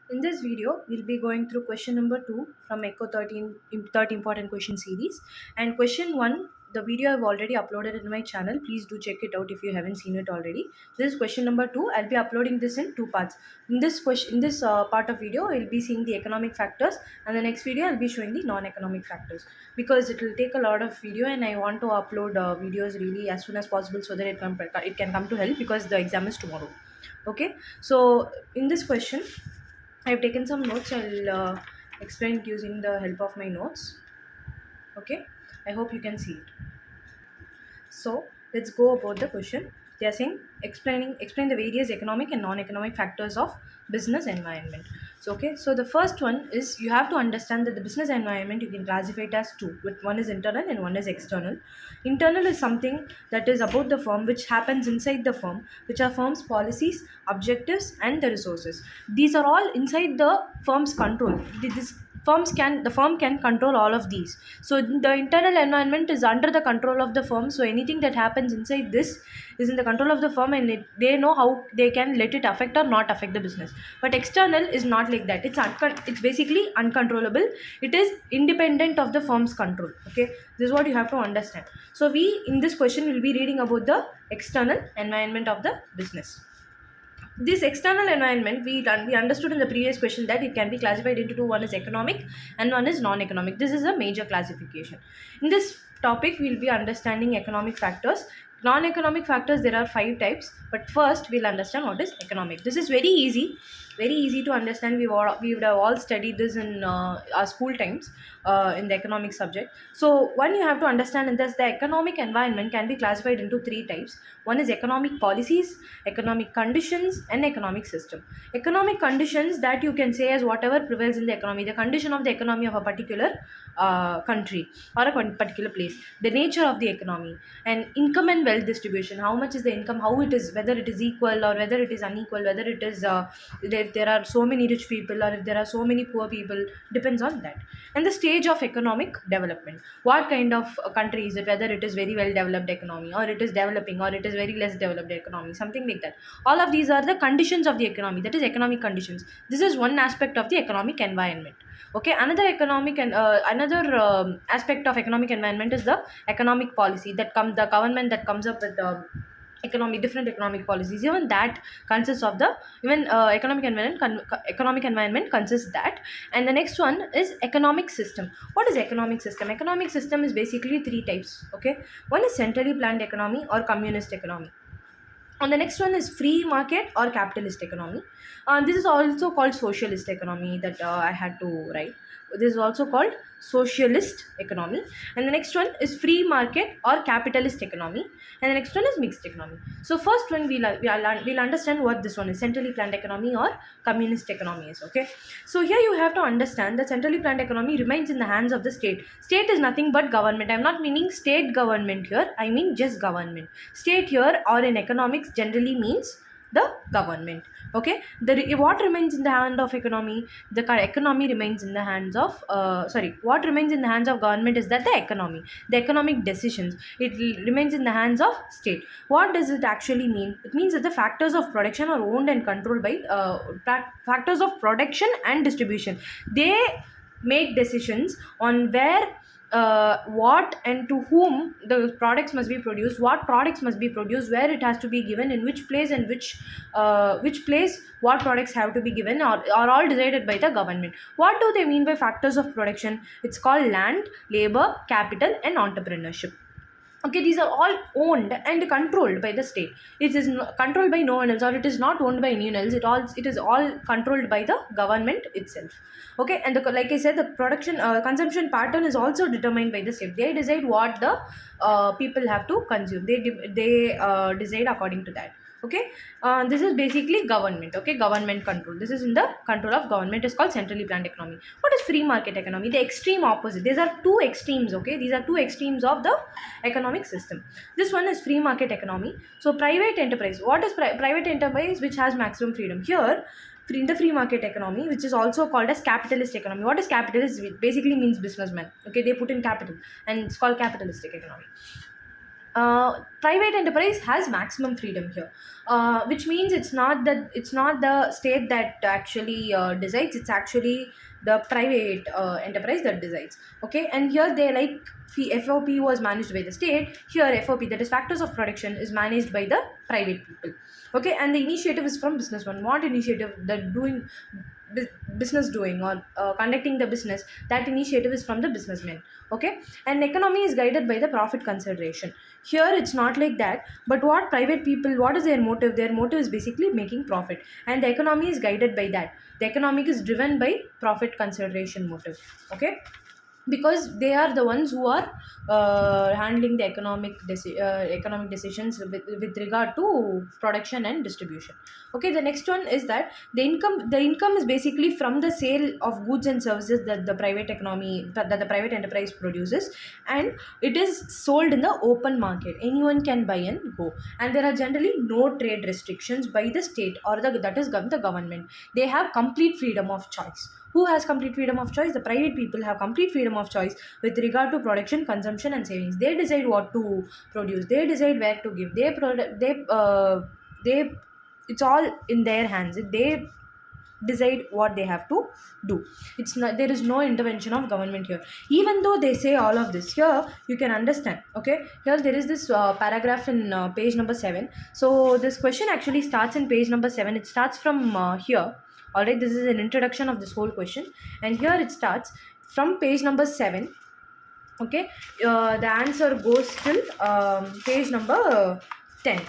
In this video, we'll be going through question number 2 from ECO 30 important question series. And question 1, the video I've already uploaded in my channel. Please do check it out if you haven't seen it already. This is question number 2. I'll be uploading this in two parts. In this part of video, I'll be seeing the economic factors, and the next video I'll be showing the non-economic factors, because it will take a lot of video and I want to upload videos really as soon as possible so that it can come to help, because the exam is tomorrow. Okay, so in this question I've taken some notes. I'll explain it using the help of my notes. Okay, I hope you can see it. So let's go about the question. They are saying explain the various economic and non-economic factors of business environment. So okay, so the first one is you have to understand that the business environment you can classify it as two. With one is internal and one is external. Internal is something that is about the firm, which happens inside the firm, which are firm's policies, objectives, and the resources. These are all inside the firm's control. This the firm can control all of these. So the internal environment is under the control of the firm, so anything that happens inside this is in the control of the firm, and they know how they can let it affect or not affect the business. But external is not like that. It's basically uncontrollable. It is independent of the firm's control. Okay, this is what you have to understand. So we in this question will be reading about the external environment of the business. This external environment, we understood in the previous question that it can be classified into two. One is economic and one is non-economic. This is a major classification. In this topic, we'll be understanding economic factors. Non-economic factors, there are 5 types, but first we'll understand what is economic. This is very easy to understand. We would have all studied this in our school times, in the economic subject. So one you have to understand is that the economic environment can be classified into 3 types. One is economic policies, economic conditions, and economic system. Economic conditions, that you can say as whatever prevails in the economy, the condition of the economy of a particular country or a particular place, the nature of the economy, and income and wealth distribution. How much is the income, how it is, whether it is equal or whether it is unequal, whether it is there are so many rich people or if there are so many poor people, depends on that. And the stage of economic development, what kind of country is it, whether it is very well developed economy or it is developing or it is very less developed economy, something like that. All of these are the conditions of the economy, that is economic conditions. This is one aspect of the economic environment. Okay, another economic and another aspect of economic environment is the economic policy, the government that comes up with the different economic policies. Even that consists of the even economic environment consists that. And the next one is economic system. What is economic system? Economic system is basically 3 types. Okay, one is centrally planned economy or communist economy. And the next one is free market or capitalist economy. This is also called socialist economy, that I had to write. This is also called socialist economy. And the next one is free market or capitalist economy. And the next one is mixed economy. So first one we'll understand what this one is, centrally planned economy or communist economy is. Okay, so here you have to understand that centrally planned economy remains in the hands of the state. State is nothing but government. I'm not meaning state government here, I mean just government. State here or in economics generally means the government. Okay, what remains in the hand of economy, the economy remains in the hands of what remains in the hands of government is that the economic decisions, it remains in the hands of state. What does it actually mean? It means that the factors of production are owned and controlled by factors of production and distribution. They make decisions on where, what and to whom the products must be produced, what products must be produced, where it has to be given, in which place, and which place what products have to be given, are all decided by the government. What do they mean by factors of production? It's called land, labor, capital, and entrepreneurship. Okay, these are all owned and controlled by the state. It is controlled by no one else, or it is not owned by anyone else. It is all controlled by the government itself. Okay, and like I said, the production consumption pattern is also determined by the state. They decide what the people have to consume. They decide according to that. Okay, this is basically government. Okay, government control, this is in the control of government, is called centrally planned economy. What is free market economy? The extreme opposite. These are two extremes. Okay, these are two extremes of the economic system. This one is free market economy. So private enterprise, what is private enterprise? Which has maximum freedom. Here in the free market economy, which is also called as capitalist economy. What is capitalist? It basically means businessman. Okay, they put in capital and it's called capitalistic economy. private enterprise has maximum freedom here, which means it's not the state that actually decides. It's actually the private enterprise that decides. Okay, and here they like FOP was managed by the state. Here FOP, that is factors of production, is managed by the private people. Okay, and the initiative is from business one. What initiative? The doing business doing or conducting the business, that initiative is from the businessman. Okay, and economy is guided by the profit consideration. Here it's not like that, but what private people, what is their motive? Their motive is basically making profit, and the economy is guided by that. The economic is driven by profit consideration motive. Okay, because they are the ones who are handling the economic decisions with regard to production and distribution. Okay, the next one is that the income is basically from the sale of goods and services that the private economy, that the private enterprise produces, and it is sold in the open market. Anyone can buy and go, and there are generally no trade restrictions by the state or the government. They have complete freedom of choice. Who has complete freedom of choice? The private people have complete freedom of choice with regard to production, consumption, and savings. They decide what to produce. They decide where to give. They it's all in their hands. They decide what they have to do. It's not, there is no intervention of government here. Even though they say all of this, here you can understand. Okay, here there is this paragraph in page number 7. So this question actually starts in page number 7. It starts from here. Alright, this is an introduction of this whole question, and here it starts from page number 7. Okay, the answer goes till page number 10.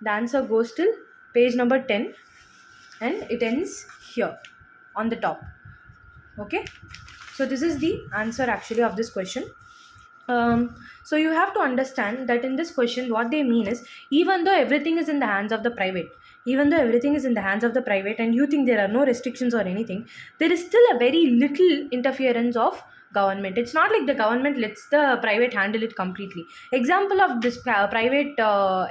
The answer goes till page number 10, and it ends here on the top. Okay, so this is the answer actually of this question. So you have to understand that in this question what they mean is, even though everything is in the hands of the private, and you think there are no restrictions or anything, there is still a very little interference of government. It's not like the government lets the private handle it completely. Example of this private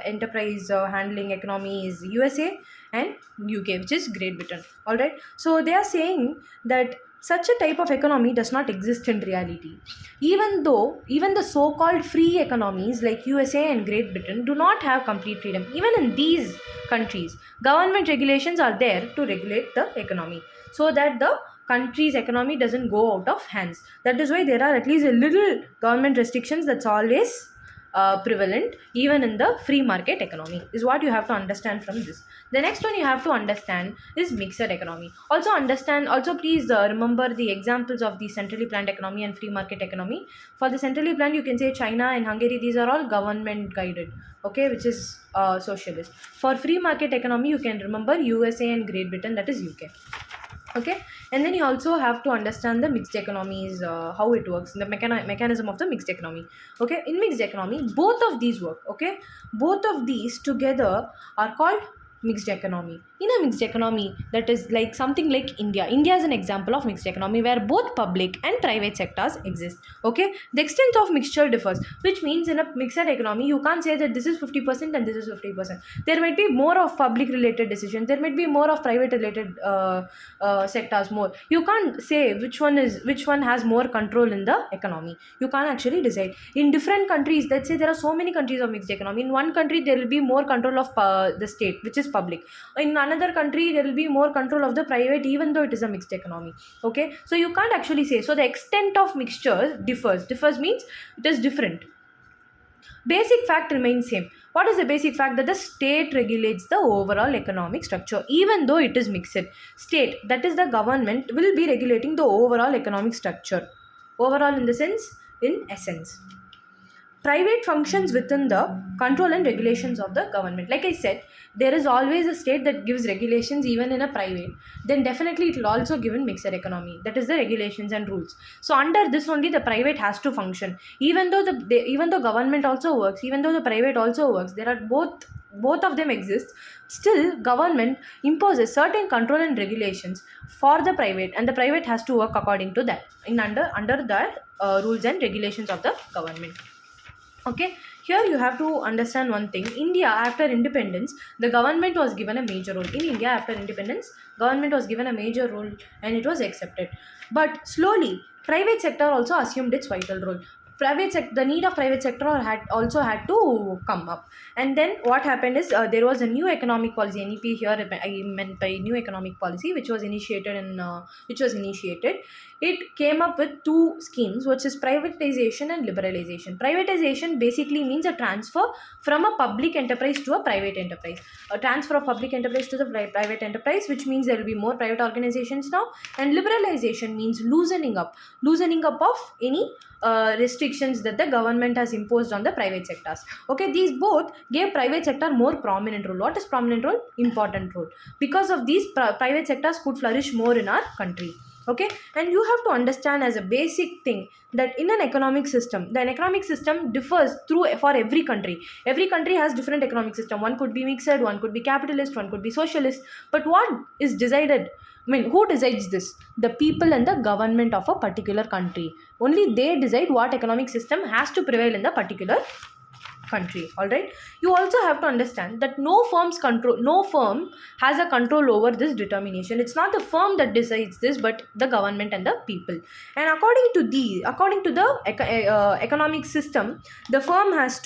enterprise handling economy is USA and UK, which is Great Britain. All right, so they are saying that such a type of economy does not exist in reality. Even the so-called free economies like USA and Great Britain do not have complete freedom. Even in these countries, government regulations are there to regulate the economy so that the country's economy doesn't go out of hands. That is why there are at least a little government restrictions that's always prevalent even in the free market economy, is what you have to understand from this. The next one you have to understand is mixed economy. Also please remember the examples of the centrally planned economy and free market economy. For the centrally planned, you can say China and Hungary. These are all government guided, okay, which is socialist. For free market economy, you can remember USA and Great Britain, that is UK. Okay, and then you also have to understand the mixed economies, how it works, the mechanism of the mixed economy. Okay, in mixed economy both of these work. Okay, both of these together are called mixed economy. In a mixed economy, that is like something like India is an example of mixed economy where both public and private sectors exist. Okay, the extent of mixture differs, which means in a mixed economy you can't say that this is 50% and this is 50%. There might be more of public related decisions, there might be more of private related sectors more. You can't say which one has more control in the economy. You can't actually decide. In different countries, let's say there are so many countries of mixed economy. In one country there will be more control of the state, which is public. In another country there will be more control of the private, even though it is a mixed economy. Okay, so you can't actually say. So the extent of mixture differs means it is different. Basic fact remains same. What is the basic fact? That the state regulates the overall economic structure, even though it is mixed. State, that is the government, will be regulating the overall economic structure. Overall in the sense, in essence. Private functions within the control and regulations of the government. Like I said, there is always a state that gives regulations even in a private. Then definitely it will also give in mixed economy. That is the regulations and rules. So under this only the private has to function. Even though government also works, even though the private also works, there are both of them exist. Still, government imposes certain control and regulations for the private, and the private has to work according to that under the rules and regulations of the government. Okay, here you have to understand one thing. India after independence, the government was given a major role. In India after independence, government was given a major role and it was accepted. But slowly, private sector also assumed its vital role. the need of private sector had to come up. And then what happened is, there was a new economic policy, NEP here I meant by new economic policy, which was initiated. It came up with two schemes, which is privatization and liberalization. Privatization basically means a transfer from a public enterprise to a private enterprise. A transfer of public enterprise to the private enterprise, which means there will be more private organizations now. And liberalization means loosening up of any restrictions that the government has imposed on the private sectors. Okay, these both gave private sector more prominent role. What is prominent role? Important role. Because of these, private sectors could flourish more in our country. Okay, and you have to understand as a basic thing that in an economic system, the economic system differs for every country. Every country has different economic system. One could be mixed, one could be capitalist, one could be socialist. But what is decided, who decides this? The people and the government of a particular country. Only they decide what economic system has to prevail in the particular country. All right. You also have to understand that no firm has a control over this determination. It's not the firm that decides this, but the government and the people. And according to the economic system, the firm's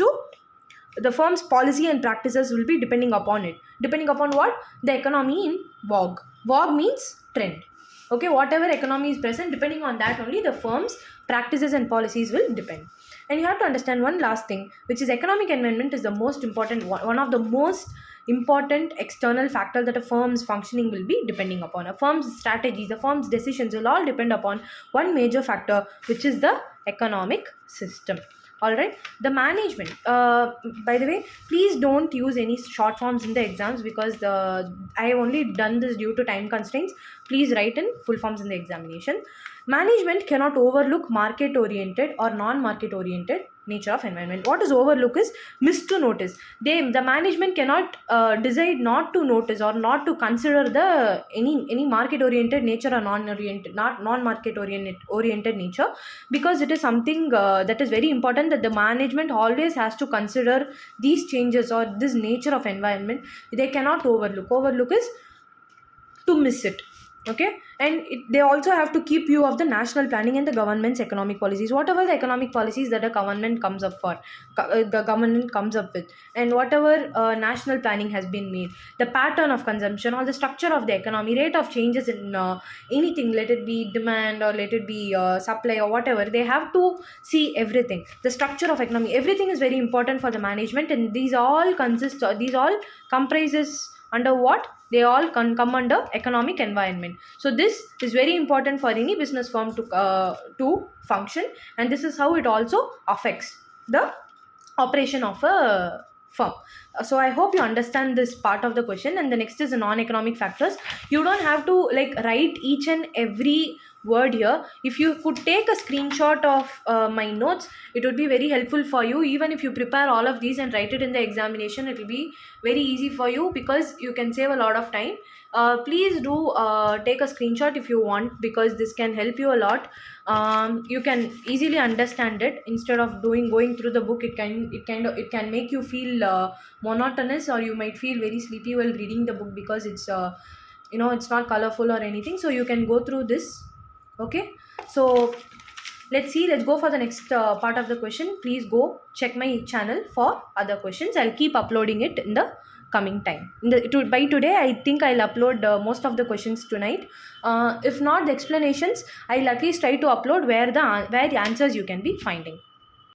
policy and practices will be depending upon it. Depending upon what? The economy in vogue. Vogue means trend. Okay, whatever economy is present, depending on that only the firm's practices and policies will depend. And you have to understand one last thing, which is economic environment is the most important one of the most important external factor that a firm's functioning will be depending upon. A firm's strategies, the firm's decisions will all depend upon one major factor, which is the economic system. All right, the management, by the way, please don't use any short forms in the exams, because I have only done this due to time constraints. Please write in full forms in the examination. Management cannot overlook market oriented or non-market oriented nature of environment. What is overlook is miss to notice. The management cannot decide not to notice or not to consider the any market oriented nature or non-market oriented nature, because it is something that is very important, that the management always has to consider these changes or this nature of environment. They cannot overlook is to miss it. Okay, and they also have to keep view of the national planning and the government's economic policies. Whatever the economic policies that the government comes up with, and whatever national planning has been made, the pattern of consumption or the structure of the economy, rate of changes in anything, let it be demand or let it be supply or whatever, they have to see everything. The structure of economy, everything is very important for the management, and these all comprises under what? They all come under economic environment. So this is very important for any business firm to function, and this is how it also affects the operation of a firm. So I hope you understand this part of the question. And the next is the non-economic factors. You don't have to write each and every word here. If you could take a screenshot of my notes, it would be very helpful for you. Even if you prepare all of these and write it in the examination, it will be very easy for you, because you can save a lot of time. Please do take a screenshot if you want, because this can help you a lot. You can easily understand it instead of going through the book. It can make you feel monotonous, or you might feel very sleepy while reading the book, because it's it's not colorful or anything. So you can go through this. Okay, so let's go for the next part of the question. Please go check my channel for other questions. I'll keep uploading it in the coming time. By today, I think I'll upload most of the questions tonight. If not the explanations, I'll at least try to upload where the answers you can be finding.